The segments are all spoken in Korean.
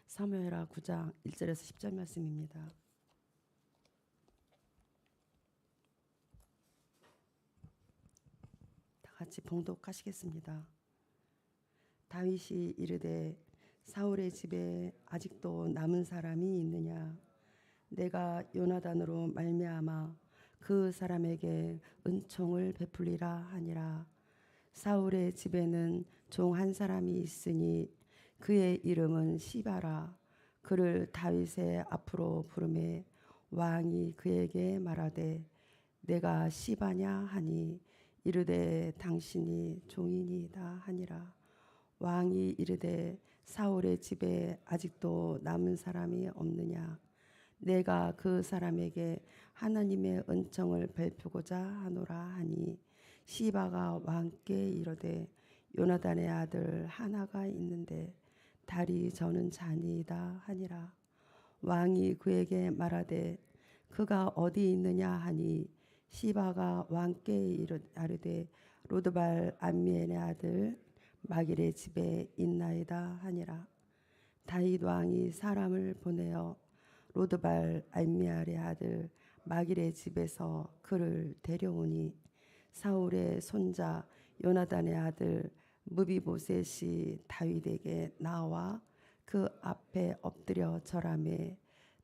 사무엘하 9장 1절에서 10절 말씀입니다. 다 같이 봉독하시겠습니다. 다윗이 이르되 사울의 집에 아직도 남은 사람이 있느냐? 내가 요나단으로 말미암아 그 사람에게 은총을 베풀리라 하니라. 사울의 집에는 종 한 사람이 있으니 그의 이름은 시바라. 그를 다윗의 앞으로 부르매 왕이 그에게 말하되 내가 시바냐 하니 이르되 당신이 종이니이다 하니라. 왕이 이르되 사울의 집에 아직도 남은 사람이 없느냐? 내가 그 사람에게 하나님의 은총을 베푸고자 하노라 하니 시바가 왕께 이르되 요나단의 아들 하나가 있는데 달이 저는 자니이다 하니라. 왕이 그에게 말하되 그가 어디 있느냐 하니 시바가 왕께 이르되 로드발 암미엘의 아들 마길의 집에 있나이다 하니라. 다윗 왕이 사람을 보내어 로드발 암미엘의 아들 마길의 집에서 그를 데려오니 사울의 손자 요나단의 아들 무비보셋이 다윗에게 나와 그 앞에 엎드려 절하매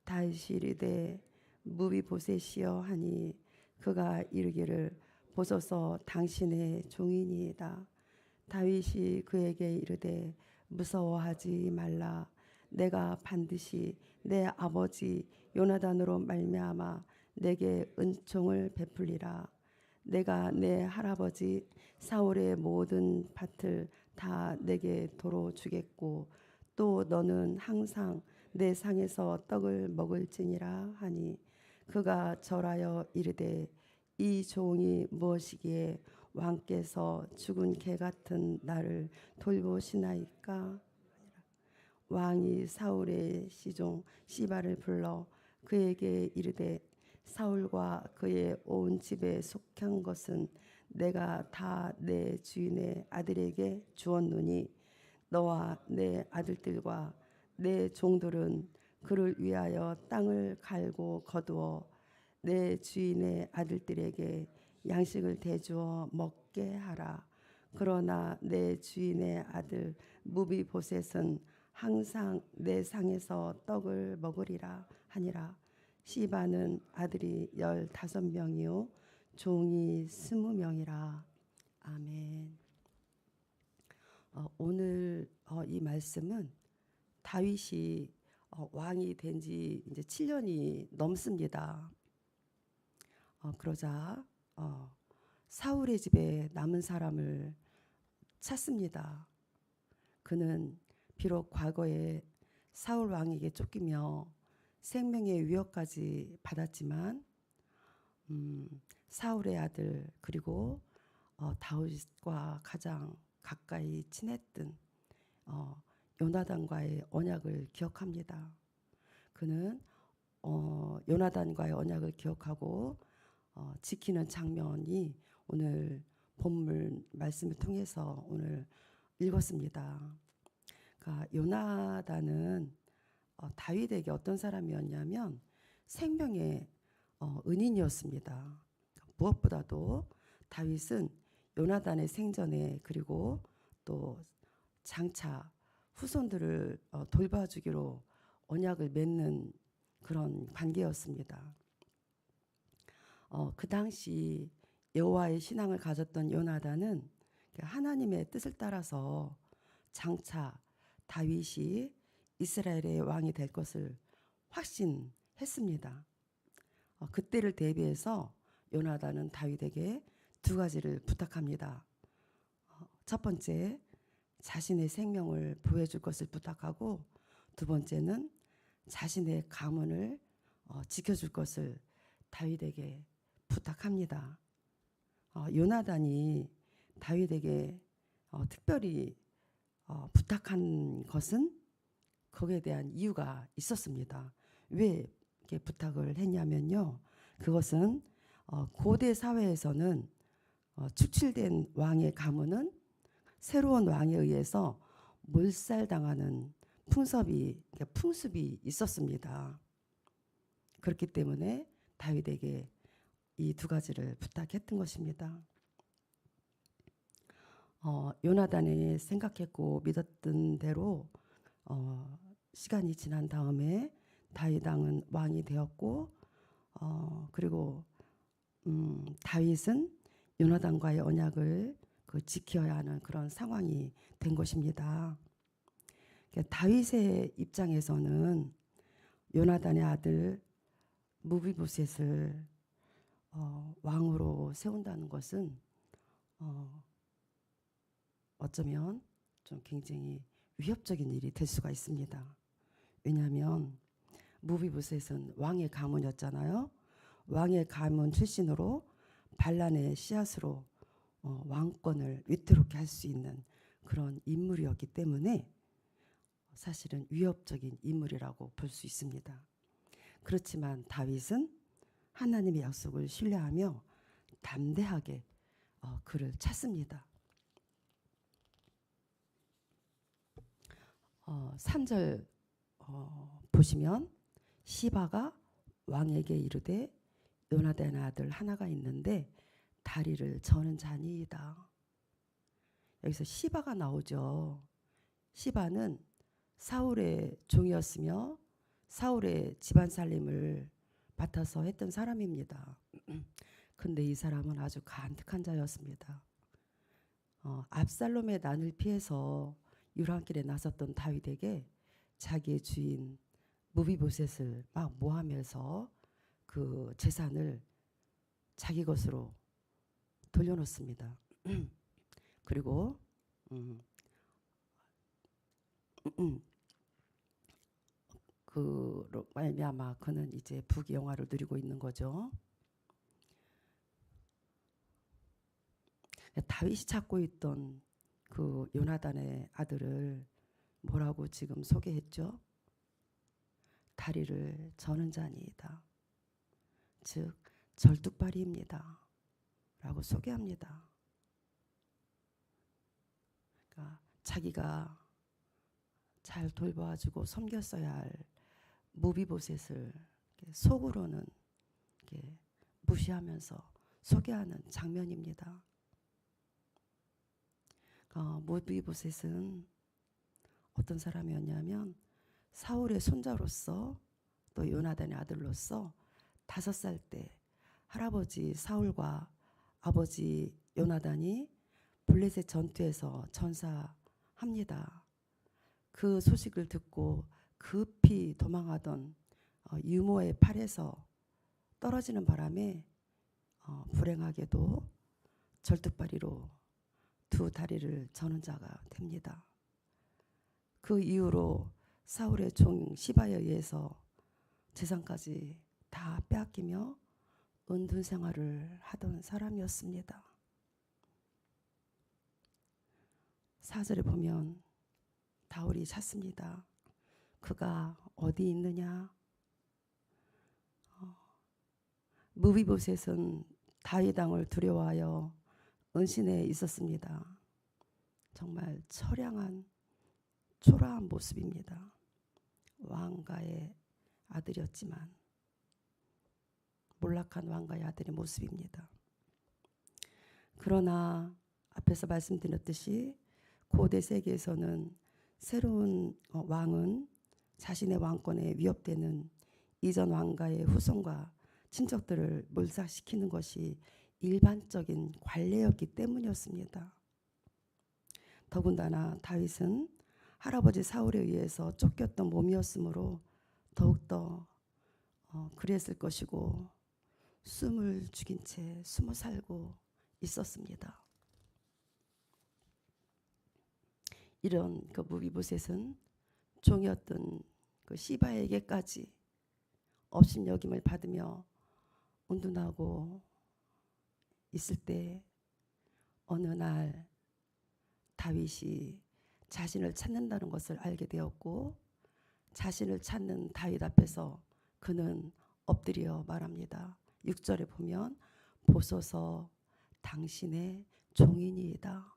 다윗이 이르되 무비보셋이여 하니 그가 이르기를 보소서 당신의 종이니이다. 다윗이 그에게 이르되 무서워하지 말라. 내가 반드시 내 아버지 요나단으로 말미암아 내게 은총을 베풀리라. 내가 내 할아버지 사울의 모든 밭을 다 내게 도로 주겠고 또 너는 항상 내 상에서 떡을 먹을지니라 하니 그가 절하여 이르되 이 종이 무엇이기에 왕께서 죽은 개 같은 나를 돌보시나이까? 왕이 사울의 시종 시바를 불러 그에게 이르되 사울과 그의 온 집에 속한 것은 내가 다 내 주인의 아들에게 주었노니 너와 내 아들들과 내 종들은 그를 위하여 땅을 갈고 거두어 내 주인의 아들들에게 양식을 대주어 먹게 하라. 그러나 내 주인의 아들 무비보셋은 항상 내 상에서 떡을 먹으리라 하니라. 시바는 아들이 15명이요 종이 20명이라. 아멘. 오늘 이 말씀은 다윗이 왕이 된 지 이제 7년이 넘습니다. 그러자 사울의 집에 남은 사람을 찾습니다. 그는 비록 과거에 사울 왕에게 쫓기며 생명의 위협까지 받았지만 사울의 아들 그리고 다윗과 가장 가까이 친했던 요나단과의 언약을 기억합니다. 그는 요나단과의 언약을 기억하고 지키는 장면이 오늘 본문 말씀을 통해서 오늘 읽었습니다. 그러니까 요나단은 다윗에게 어떤 사람이었냐면 생명의 은인이었습니다. 무엇보다도 다윗은 요나단의 생전에 그리고 또 장차 후손들을 돌봐주기로 언약을 맺는 그런 관계였습니다. 그 당시 여호와의 신앙을 가졌던 요나단은 하나님의 뜻을 따라서 장차 다윗이 이스라엘의 왕이 될 것을 확신했습니다. 그때를 대비해서 요나단은 다윗에게 두 가지를 부탁합니다. 첫 번째, 자신의 생명을 보호해줄 것을 부탁하고 두 번째는 자신의 가문을 지켜줄 것을 다윗에게 부탁합니다. 요나단이 다윗에게 특별히 부탁한 것은 거기에 대한 이유가 있었습니다. 왜 이렇게 부탁을 했냐면요. 그것은 고대 사회에서는 축출된 왕의 가문은 새로운 왕에 의해서 몰살당하는 풍습이 있었습니다. 그렇기 때문에 다윗에게 이 두 가지를 부탁했던 것입니다. 요나단이 생각했고 믿었던 대로 시간이 지난 다음에 다윗 왕이 되었고, 그리고 다윗은 요나단과의 언약을 지켜야 하는 그런 상황이 된 것입니다. 다윗의 입장에서는 요나단의 아들 무비보셋을 왕으로 세운다는 것은 어쩌면 좀 굉장히 위협적인 일이 될 수가 있습니다. 왜냐하면 무비보셋은 왕의 가문이었잖아요. 왕의 가문 출신으로 반란의 씨앗으로 왕권을 위태롭게 할 수 있는 그런 인물이었기 때문에 사실은 위협적인 인물이라고 볼 수 있습니다. 그렇지만 다윗은 하나님의 약속을 신뢰하며 담대하게 그를 찾습니다. 3절 보시면 시바가 왕에게 이르되 요나단의 아들 하나가 있는데 다리를 저는 자니이다. 여기서 시바가 나오죠. 시바는 사울의 종이었으며 사울의 집안 살림을 맡아서 했던 사람입니다. 근데 이 사람은 아주 간특한 자였습니다. 압살롬의 난을 피해서 유랑길에 나섰던 다윗에게 자기의 주인 무비보셋을 막 모하면서 그 재산을 자기 것으로 돌려놓습니다. 그리고 그로 말미암아 그는 이제 부귀영화를 누리고 있는 거죠. 다윗이 찾고 있던 그 요나단의 아들을 뭐라고 지금 소개했죠? 다리를 저는 자니이다. 즉 절뚝발이입니다. 라고 소개합니다. 그러니까 자기가 잘 돌봐주고 섬겼어야 할 무비보셋을 속으로는 무시하면서 소개하는 장면입니다. 무비보셋은 어떤 사람이었냐면 사울의 손자로서 또 요나단의 아들로서 5살 때 할아버지 사울과 아버지 요나단이 블레셋 전투에서 전사합니다. 그 소식을 듣고 급히 도망하던 유모의 팔에서 떨어지는 바람에 불행하게도 절뚝발이로 두 다리를 저는 자가 됩니다. 그 이후로 사울의 종 시바에 의해서 재산까지 다 빼앗기며 은둔 생활을 하던 사람이었습니다. 4절에 보면 다윗이 찾습니다. 그가 어디 있느냐? 무비보셋은 다윗 왕을 두려워하여 은신에 있었습니다. 정말 처량한 초라한 모습입니다. 왕가의 아들이었지만 몰락한 왕가의 아들의 모습입니다. 그러나 앞에서 말씀드렸듯이 고대 세계에서는 새로운 왕은 자신의 왕권에 위협되는 이전 왕가의 후손과 친척들을 몰살시키는 것이 일반적인 관례였기 때문이었습니다. 더군다나 다윗은 할아버지 사울에 의해서 쫓겼던 몸이었으므로 더욱더 그랬을 것이고 숨을 죽인 채 숨어 살고 있었습니다. 이런 그 무비보셋은 종이었던 그 시바에게까지 업신여김을 받으며 온둔하고 있을 때 어느 날 다윗이 자신을 찾는다는 것을 알게 되었고 자신을 찾는 다윗 앞에서 그는 엎드려 말합니다. 6절에 보면 보소서 당신의 종이니이다.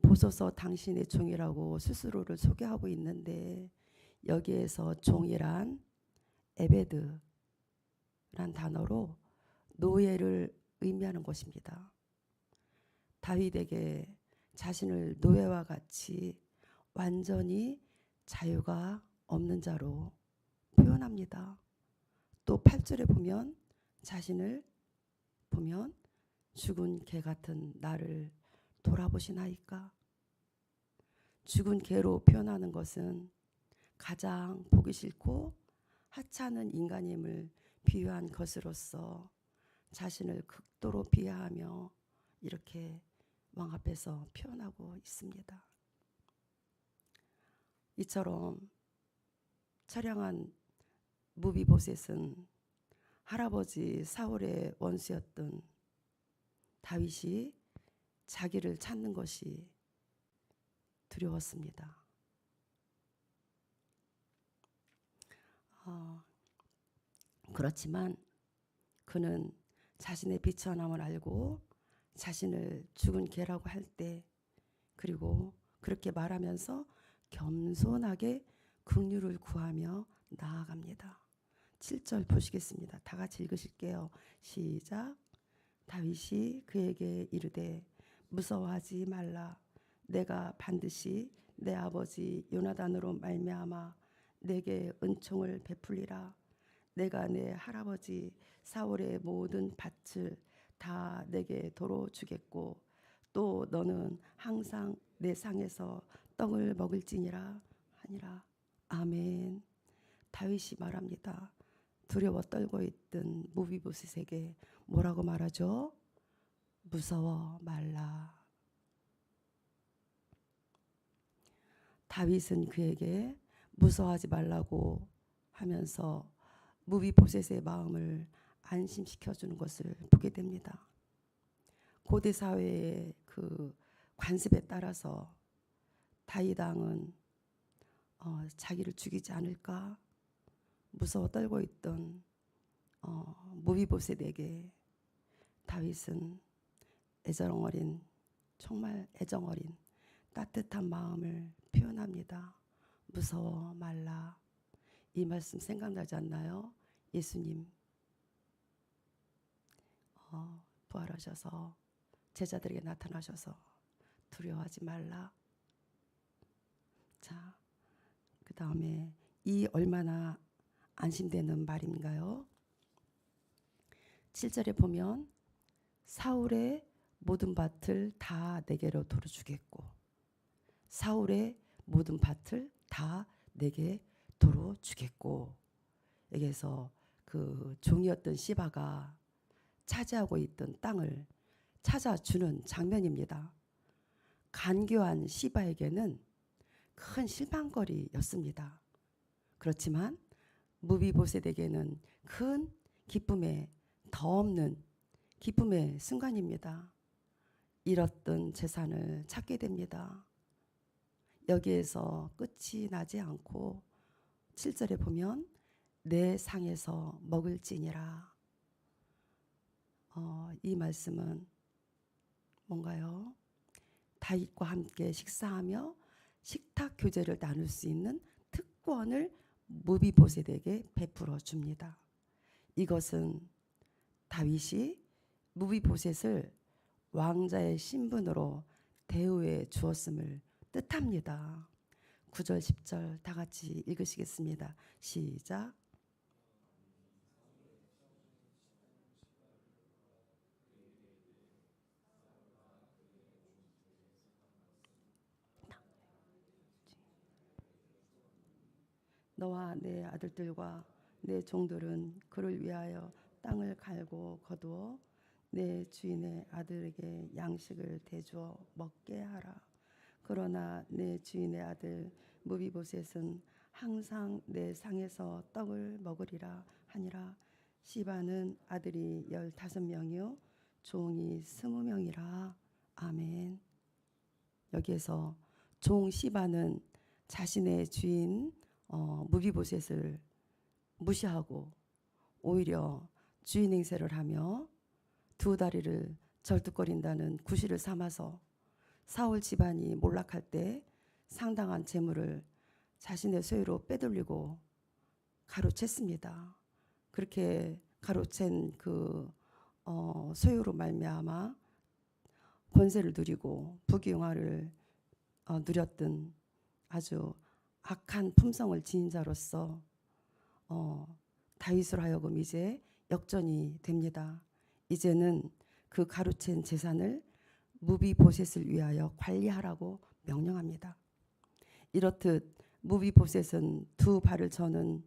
보소서 당신의 종이라고 스스로를 소개하고 있는데 여기에서 종이란 에베드란 단어로 노예를 의미하는 것입니다. 다윗에게 자신을 노예와 같이 완전히 자유가 없는 자로 표현합니다. 또 8절에 보면 자신을 보면 죽은 개 같은 나를 돌아보시나이까. 죽은 개로 표현하는 것은 가장 보기 싫고 하찮은 인간임을 비유한 것으로서 자신을 극도로 비하하며 이렇게 왕 앞에서 표현하고 있습니다. 이처럼 처량한 무비보셋은 할아버지 사울의 원수였던 다윗이 자기를 찾는 것이 두려웠습니다. 그렇지만 그는 자신의 비천함을 알고 자신을 죽은 개라고 할 때, 그리고 그렇게 말하면서 겸손하게 긍휼을 구하며 나아갑니다. 7절 보시겠습니다. 다 같이 읽으실게요. 시작. 다윗이 그에게 이르되 무서워하지 말라. 내가 반드시 내 아버지 요나단으로 말미암아 내게 은총을 베풀리라. 내가 내 할아버지 사울의 모든 밭을 다 내게 도로 주겠고 또 너는 항상 내 상에서 떡을 먹을지니라 하니라. 아멘. 다윗이 말합니다. 두려워 떨고 있던 무비보셋에게 뭐라고 말하죠? 무서워 말라. 다윗은 그에게 무서워하지 말라고 하면서 무비보셋의 마음을 안심시켜주는 것을 보게 됩니다. 고대 사회의 그 관습에 따라서 다윗 왕은 자기를 죽이지 않을까 무서워 떨고 있던 무비보셋에게 다윗은 애정어린, 정말 애정어린 따뜻한 마음을 표현합니다. 무서워 말라. 이 말씀 생각나지 않나요? 예수님 부활하셔서 제자들에게 나타나셔서 두려워하지 말라. 자, 그 다음에 이 얼마나 안심되는 말인가요? 7절에 보면 사울의 모든 밭을 다 내게로 도로 주겠고 사울의 모든 밭을 다 내게 도로 주겠고, 여기에서 그 종이었던 시바가 차지하고 있던 땅을 찾아주는 장면입니다. 간교한 시바에게는 큰 실망거리였습니다. 그렇지만 무비보셋에게는 큰 기쁨의 더없는 기쁨의 순간입니다. 잃었던 재산을 찾게 됩니다. 여기에서 끝이 나지 않고 7절에 보면 내 상에서 먹을지니라. 이 말씀은 뭔가요? 다윗과 함께 식사하며 식탁 교제를 나눌 수 있는 특권을 무비보셋에게 베풀어 줍니다. 이것은 다윗이 무비보셋을 왕자의 신분으로 대우해 주었음을 뜻합니다. 9절 10절 다 같이 읽으시겠습니다. 시작. 너와 내 아들들과 내 종들은 그를 위하여 땅을 갈고 거두어 내 주인의 아들에게 양식을 대주어 먹게 하라. 그러나 내 주인의 아들 무비보셋은 항상 내 상에서 떡을 먹으리라 하니라. 시바는 아들이 15명이요 종이 20명이라. 아멘. 여기에서 종 시바는 자신의 주인 무비보셋을 무시하고 오히려 주인 행세를 하며 두 다리를 절뚝거린다는 구실을 삼아서 사울 집안이 몰락할 때 상당한 재물을 자신의 소유로 빼돌리고 가로챘습니다. 그렇게 가로챈 그 소유로 말미암아 권세를 누리고 부귀영화를 누렸던 아주 악한 품성을 지닌 자로서 다윗으로 하여금 이제 역전이 됩니다. 이제는 그 가로챈 재산을 무비보셋을 위하여 관리하라고 명령합니다. 이렇듯 무비보셋은 두 발을 저는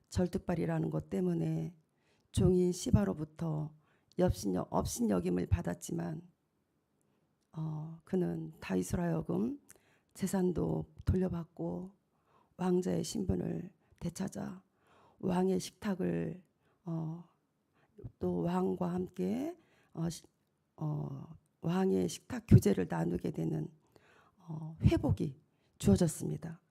절뚝발이라는 것 때문에 종인 시바로부터 업신여김을 받았지만 그는 다윗으로 하여금 재산도 돌려받고 왕자의 신분을 되찾아 왕의 식탁을 또 왕과 함께 왕의 식탁 교제를 나누게 되는 회복이 주어졌습니다.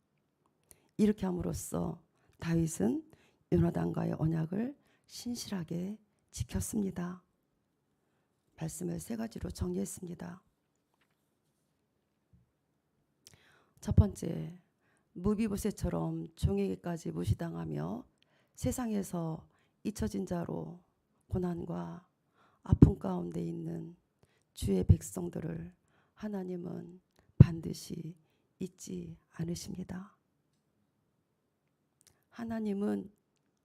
이렇게 함으로써 다윗은 요나단과의 언약을 신실하게 지켰습니다. 말씀을 세 가지로 정리했습니다. 첫 번째, 무비보셋처럼 종에게까지 무시당하며 세상에서 잊혀진 자로 고난과 아픔 가운데 있는 주의 백성들을 하나님은 반드시 잊지 않으십니다. 하나님은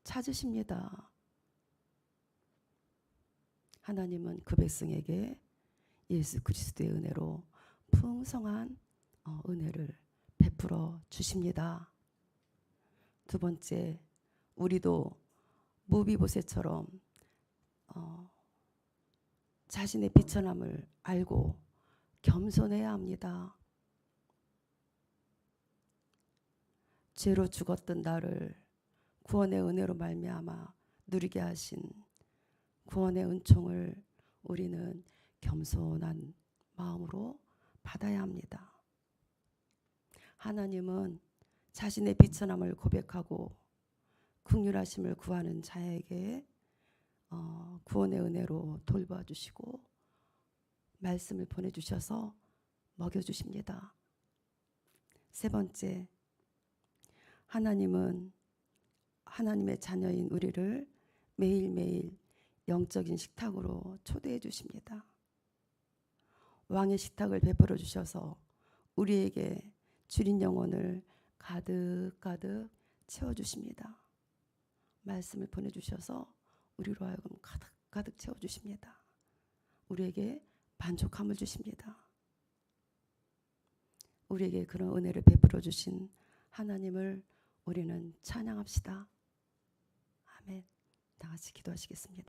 찾으십니다. 하나님은 그 백성에게 예수 그리스도의 은혜로 풍성한 은혜를 베풀어 주십니다. 두 번째, 우리도 무비보셋처럼 자신의 비천함을 알고 겸손해야 합니다. 죄로 죽었던 나를 구원의 은혜로 말미암아 누리게 하신 구원의 은총을 우리는 겸손한 마음으로 받아야 합니다. 하나님은 자신의 비천함을 고백하고 긍휼하심을 구하는 자에게 구원의 은혜로 돌봐주시고 말씀을 보내주셔서 먹여주십니다. 세 번째, 하나님은 하나님의 자녀인 우리를 매일매일 영적인 식탁으로 초대해 주십니다. 왕의 식탁을 베풀어 주셔서 우리에게 주린 영혼을 가득가득 채워주십니다. 말씀을 보내주셔서 우리로 하여금 가득가득 채워주십니다. 우리에게 만족함을 주십니다. 우리에게 그런 은혜를 베풀어 주신 하나님을 우리는 찬양합시다. 아멘. 다 같이 기도하시겠습니다.